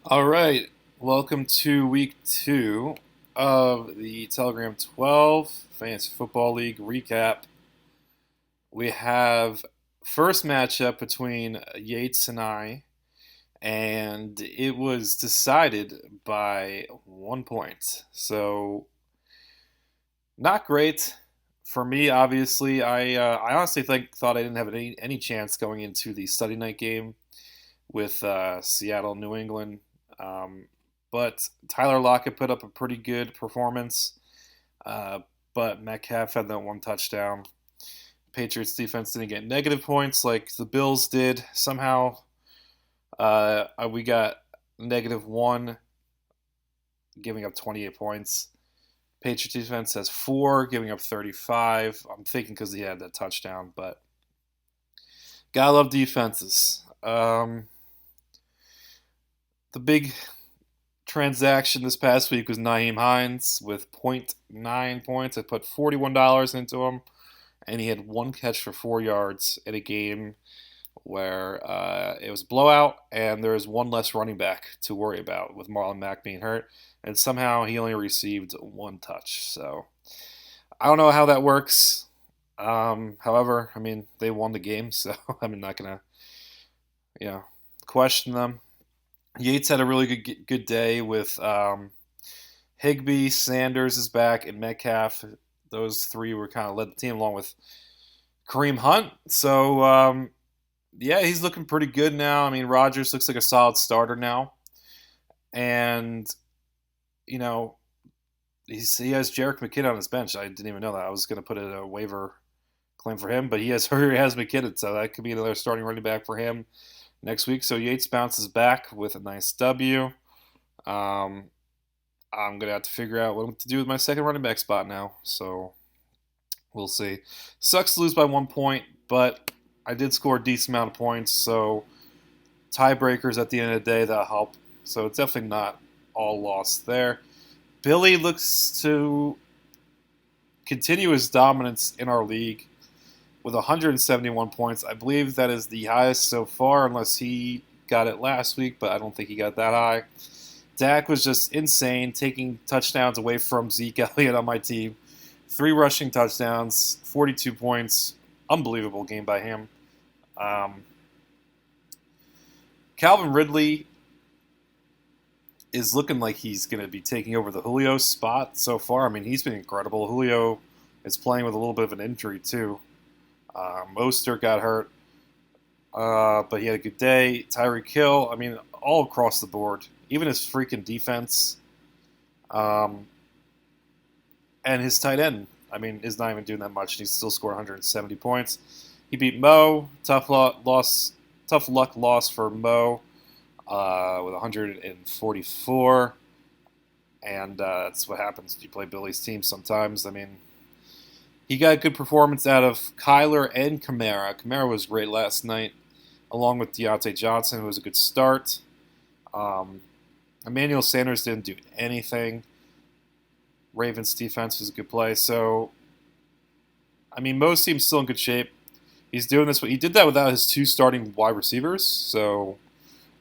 All right, welcome to week 2 of the Telegram 12 Fantasy Football League recap. We have first matchup between Yates and I, and it was decided by 1 point. So not great for me. Obviously, I honestly thought I didn't have any chance going into the Sunday night game with Seattle, New England. Um, but Tyler Lockett put up a pretty good performance. Uh, but Metcalf had that one touchdown. Patriots defense didn't get negative points like the Bills did. Somehow we got -1, giving up 28 points. Patriots defense has 4, giving up 35. I'm thinking because he had that touchdown, but gotta love defenses. The big transaction this past week was Naeem Hines with zero point 0.9 points. I put $41 into him, and he had one catch for 4 yards in a game where it was a blowout, and there was one less running back to worry about with Marlon Mack being hurt, and somehow he only received one touch. So I don't know how that works. However, I mean they won the game, so I'm not gonna you know question them. Yates had a really good day with Higbee, Sanders is back, and Metcalf. Those three were kind of led the team along with Kareem Hunt. So yeah, he's looking pretty good now. I mean, Rodgers looks like a solid starter now, and you know he has Jerick McKinnon on his bench. I didn't even know that. I was going to put in a waiver claim for him, but he has McKinnon, so that could be another starting running back for him next week. So Yates bounces back with a nice W. Um, I'm gonna have to figure out what to do with my second running back spot now. So we'll see. Sucks to lose by 1 point, but I did score a decent amount of points. So tiebreakers at the end of the day that help. So it's definitely not all lost there. Billy looks to continue his dominance in our league with 171 points. I believe that is the highest so far, unless he got it last week, but I don't think he got that high. Dak was just insane, taking touchdowns away from Zeke Elliott on my team. 3 rushing touchdowns, 42 points. Unbelievable game by him. Um, Calvin Ridley is looking like he's going to be taking over the Julio spot so far. I mean, he's been incredible. Julio is playing with a little bit of an injury, too. Mostert got hurt, but he had a good day. Tyreek Hill, I mean, all across the board. Even his freaking defense. Um, and his tight end, I mean, is not even doing that much. He still scored 170 points. He beat Mo. Tough luck loss for Mo with 144. And that's what happens when you play Billy's team sometimes. I mean, he got a good performance out of Kyler and Kamara. Kamara was great last night, along with Deontay Johnson, who was a good start. Um, Emmanuel Sanders didn't do anything. Ravens defense was a good play. So, I mean, Mo's team's still in good shape. He's doing this. He did that without his 2 starting wide receivers. So,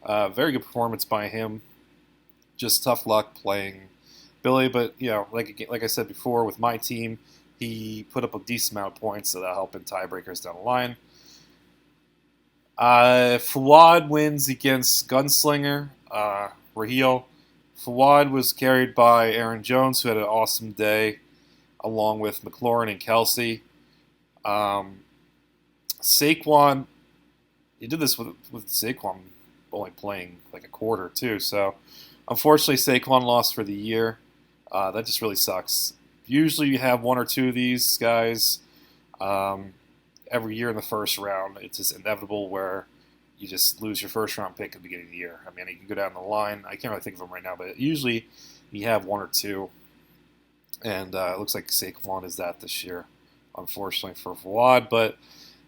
very good performance by him. Just tough luck playing Billy. But, like I said before, with my team, he put up a decent amount of points, so that'll help in tiebreakers down the line. Fawad wins against Gunslinger. Raheel. Fawad was carried by Aaron Jones, who had an awesome day, along with McLaurin and Kelsey. Saquon, he did this with Saquon only playing like a quarter, too. So, unfortunately, Saquon lost for the year. That just really sucks. Usually, you have 1 or 2 of these guys every year in the first round. It's just inevitable where you just lose your first round pick at the beginning of the year. I mean, you can go down the line. I can't really think of them right now, but usually you have 1 or 2. And it looks like Saquon is that this year, unfortunately for Fawad. But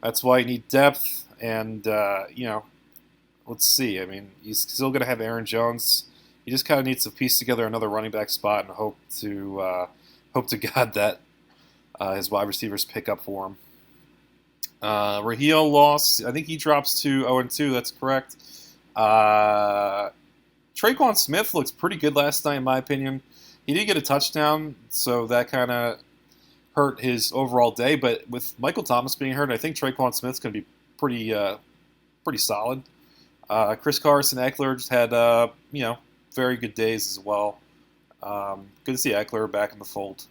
that's why you need depth. And, let's see. I mean, he's still going to have Aaron Jones. He just kind of needs to piece together another running back spot and hope to God that his wide receivers pick up for him. Raheel lost. I think he drops to 0-2. That's correct. Traquan Smith looks pretty good last night, in my opinion. He did get a touchdown, so that kind of hurt his overall day. But with Michael Thomas being hurt, I think Traquan Smith's going to be pretty solid. Chris Carson, Eckler just had very good days as well. Good to see Eckler back in the fold.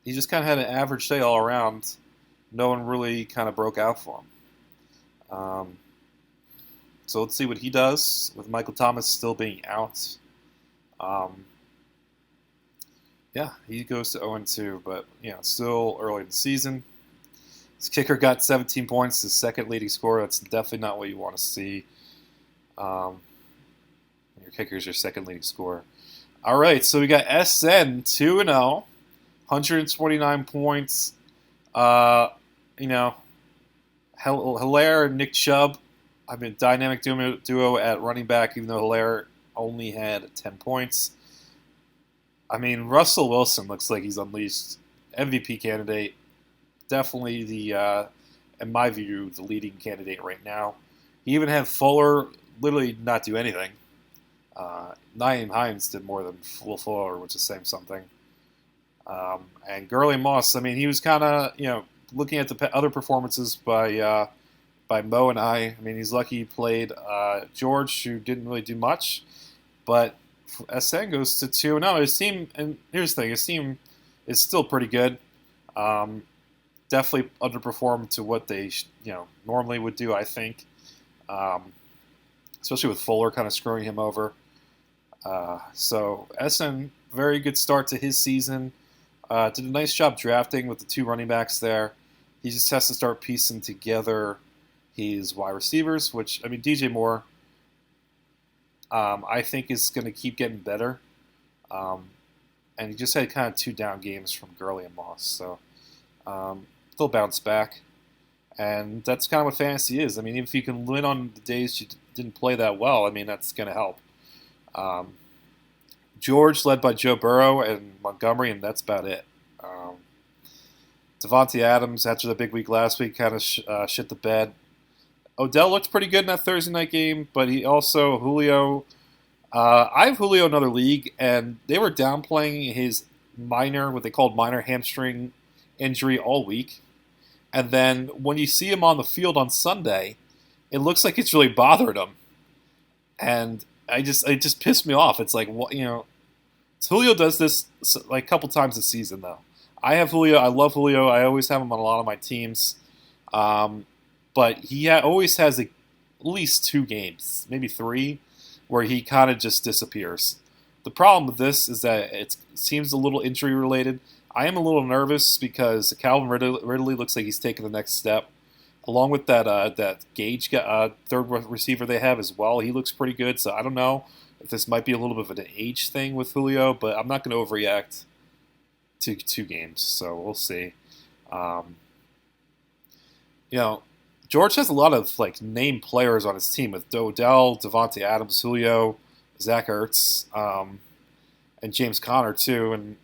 He just kind of had an average day all around. No one really kind of broke out for him. So let's see what he does with Michael Thomas still being out. Um, yeah, he goes to 0-2, but still early in the season. His kicker got 17 points, his second leading scorer. That's definitely not what you want to see. Your kicker is your second leading scorer. All right, so we got SN 2-0, 129 points. You know, Hilaire and Nick Chubb. I mean, dynamic duo at running back, even though Hilaire only had 10 points. I mean, Russell Wilson looks like he's unleashed. MVP candidate. Definitely in my view, the leading candidate right now. He even had Fuller literally not do anything. Naeem Hines did more than Will Fuller, which is saying something. And Gurley Moss, I mean, he was kind of, looking at the other performances by Mo and I mean, he's lucky he played George, who didn't really do much. But SN goes to 2-0. His team, and here's the thing, his team is still pretty good. Definitely underperformed to what they normally would do, I think. Especially with Fuller kind of screwing him over. So SN, very good start to his season. Did a nice job drafting with the two running backs there. He just has to start piecing together his wide receivers, which, I mean, DJ Moore, I think is going to keep getting better. And he just had kind of two down games from Gurley and Moss. So they'll bounce back. And that's kind of what fantasy is. I mean, if you can win on the days you didn't play that well, I mean, that's going to help. George led by Joe Burrow and Montgomery, and that's about it. Devontae Adams, after the big week last week, kind of shit the bed. Odell looked pretty good in that Thursday night game, but he also, Julio, I have Julio in another league, and they were downplaying his what they called minor hamstring injury all week. And then when you see him on the field on Sunday, it looks like it's really bothered him. And it just pissed me off. It's like, Julio does this like a couple times this season, though. I have Julio. I love Julio. I always have him on a lot of my teams. But he always has at least 2 games, maybe 3, where he kind of just disappears. The problem with this is that it seems a little injury related. I am a little nervous because Calvin Ridley looks like he's taking the next step. Along with that Gage third receiver they have as well, he looks pretty good. So I don't know if this might be a little bit of an age thing with Julio, but I'm not going to overreact to 2 games. So we'll see. George has a lot of name players on his team with Odell, Devontae Adams, Julio, Zach Ertz, and James Conner too. And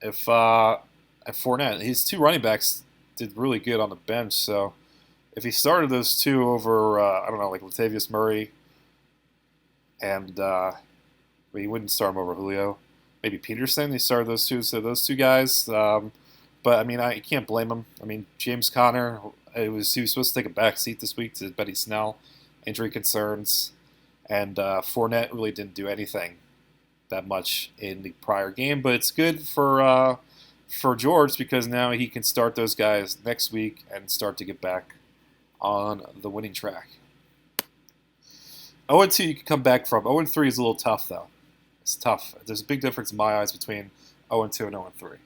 if at Fournette, his 2 running backs did really good on the bench. So if he started those 2 over, I don't know, like Latavius Murray, and he wouldn't start him over Julio. Maybe Peterson. He started those 2, so those 2 guys. But I mean, I can't blame him. I mean, James Conner. He was supposed to take a back seat this week to Benny Snell, injury concerns, and Fournette really didn't do anything that much in the prior game. But it's good for George because now he can start those guys next week and start to get back on the winning track. 0-2 you can come back from. 0-3 is a little tough though. It's tough. There's a big difference in my eyes between 0-2 and 0-3.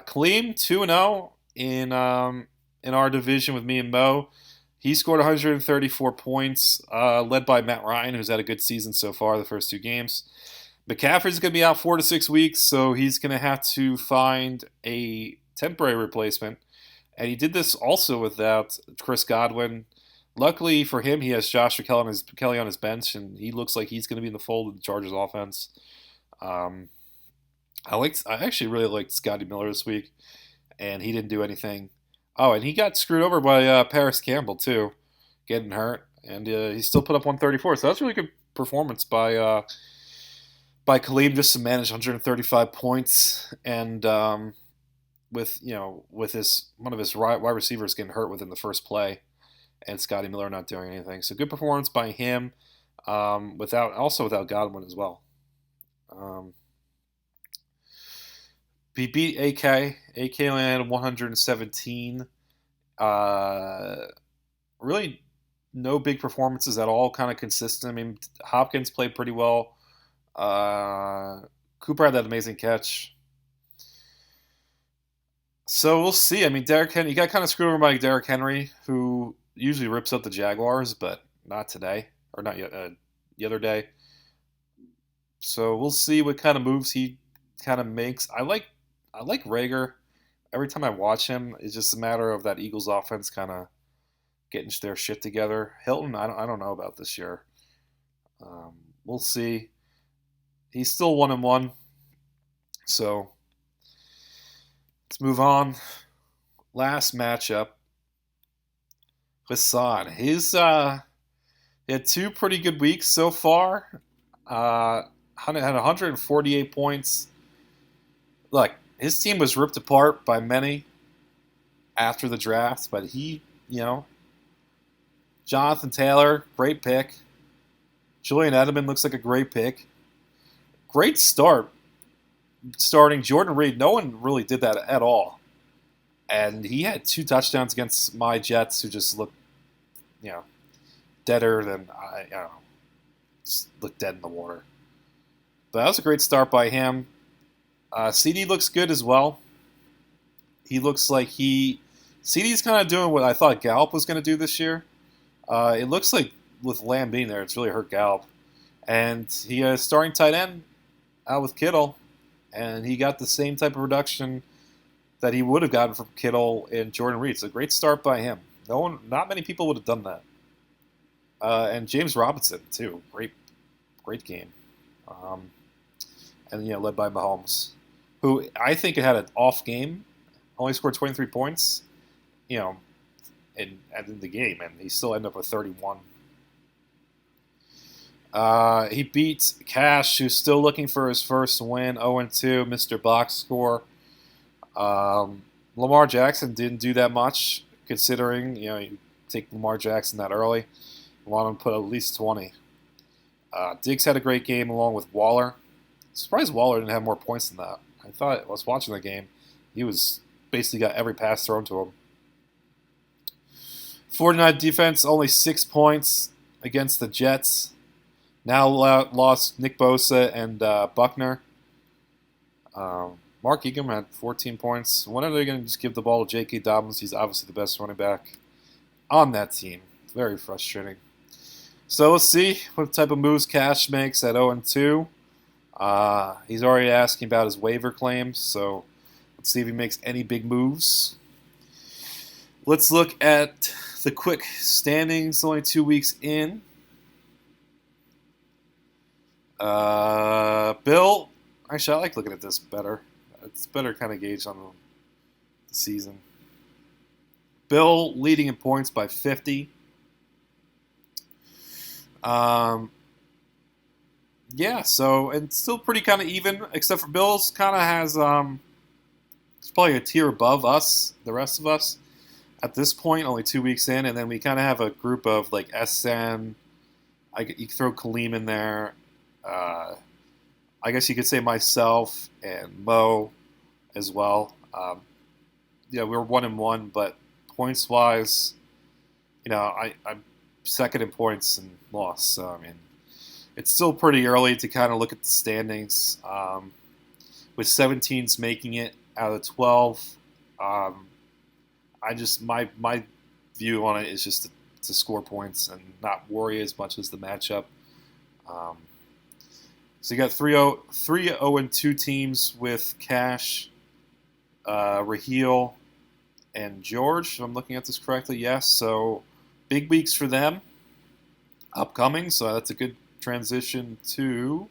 Kaleem 2-0 in our division with me and Mo. He scored 134 points, led by Matt Ryan, who's had a good season so far the first 2 games. McCaffrey's going to be out 4 to 6 weeks, so he's going to have to find a temporary replacement. And he did this also without Chris Godwin. Luckily for him, he has Joshua Kelly on his bench, and he looks like he's going to be in the fold of the Chargers offense. I actually really liked Scotty Miller this week, and he didn't do anything. Oh, and he got screwed over by Paris Campbell too, getting hurt, and he still put up 134. So that's really good performance by Khalid just to manage 135 points, and with his one of his wide receivers getting hurt within the first play, and Scotty Miller not doing anything. So good performance by him, without Godwin as well. Um, he beat AK. AK landed 117. Really, no big performances at all. Kind of consistent. I mean, Hopkins played pretty well. Cooper had that amazing catch. So we'll see. I mean, Derrick Henry, he got kind of screwed over by Derrick Henry, who usually rips up the Jaguars, but not today, or not yet, the other day. So we'll see what kind of moves he kind of makes. I like Rager. Every time I watch him, it's just a matter of that Eagles offense kind of getting their shit together. Hilton, I don't know about this year. We'll see. He's still 1-1. So let's move on. Last matchup. Hassan. He had two pretty good weeks so far. Had 148 points. Look, his team was ripped apart by many after the draft, but Jonathan Taylor, great pick. Julian Edelman looks like a great pick. Great start. Starting Jordan Reed, no one really did that at all. And he had 2 touchdowns against my Jets, who just looked, deader than, just looked dead in the water. But that was a great start by him. CD looks good as well. He looks like CD's kind of doing what I thought Gallup was going to do this year. It looks like with Lamb being there, it's really hurt Gallup. And he is starting tight end out with Kittle, and he got the same type of production that he would have gotten from Kittle and Jordan Reed. It's a great start by him. Not many people would have done that. And James Robinson too, great game. And led by Mahomes, who I think had an off game, only scored 23 points, in the game, and he still ended up with 31. He beat Cash, who's still looking for his first win, 0-2, Mr. Box Score. Lamar Jackson didn't do that much, considering, you take Lamar Jackson that early. You want him to put at least 20. Diggs had a great game along with Waller. Surprised Waller didn't have more points than that. I was watching the game. He was basically got every pass thrown to him. 49 defense, only 6 points against the Jets. Now lost Nick Bosa and Buckner. Mark Ingram had 14 points. When are they going to just give the ball to J.K. Dobbins? He's obviously the best running back on that team. Very frustrating. So let's see what type of moves Cash makes at 0-2. He's already asking about his waiver claims, so let's see if he makes any big moves. Let's look at the quick standings, only 2 weeks in. Bill, actually, I like looking at this better. It's better kind of gauge on the season. Bill leading in points by 50. So and still pretty kind of even, except for Bill's kind of has it's probably a tier above us, the rest of us, at this point, only 2 weeks in, and then we kind of have a group of like SN. You can throw Kaleem in there. I guess you could say myself and Mo as well. We're 1-1, but points wise, I'm second in points and loss. So I mean, it's still pretty early to kind of look at the standings. With 17s making it out of 12, my view on it is just to score points and not worry as much as the matchup. So you got 3-0-2 teams with Cash, Raheel, and George. If I'm looking at this correctly, yes. So big weeks for them upcoming. So that's a good transition to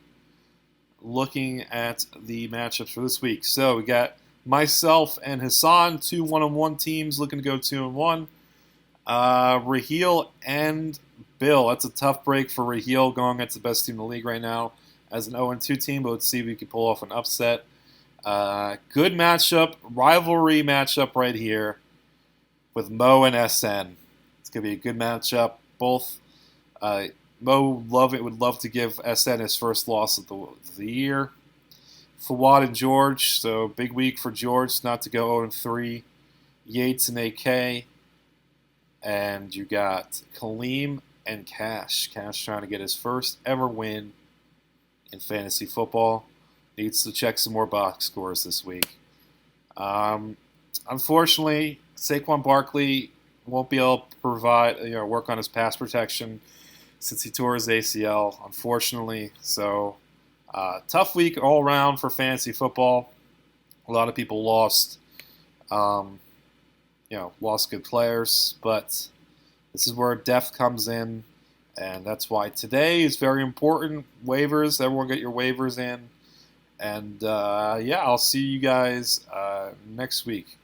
looking at the matchups for this week. So we got myself and Hassan, 2 1-1 teams looking to go 2-1. Raheel and Bill. That's a tough break for Raheel going against the best team in the league right now as an 0-2 team, but let's see if we can pull off an upset. Good matchup, rivalry matchup right here with Mo and SN. It's going to be a good matchup. Both Mo would love to give SN his first loss of the year. Fawad and George, so big week for George not to go 0-3. Yates and AK. And you got Kaleem and Cash. Cash trying to get his first ever win in fantasy football. Needs to check some more box scores this week. Unfortunately, Saquon Barkley won't be able to work on his pass protection since he tore his ACL, unfortunately. So, tough week all around for fantasy football. A lot of people lost, lost good players, but this is where depth comes in, and that's why today is very important. Waivers, everyone get your waivers in, and I'll see you guys next week.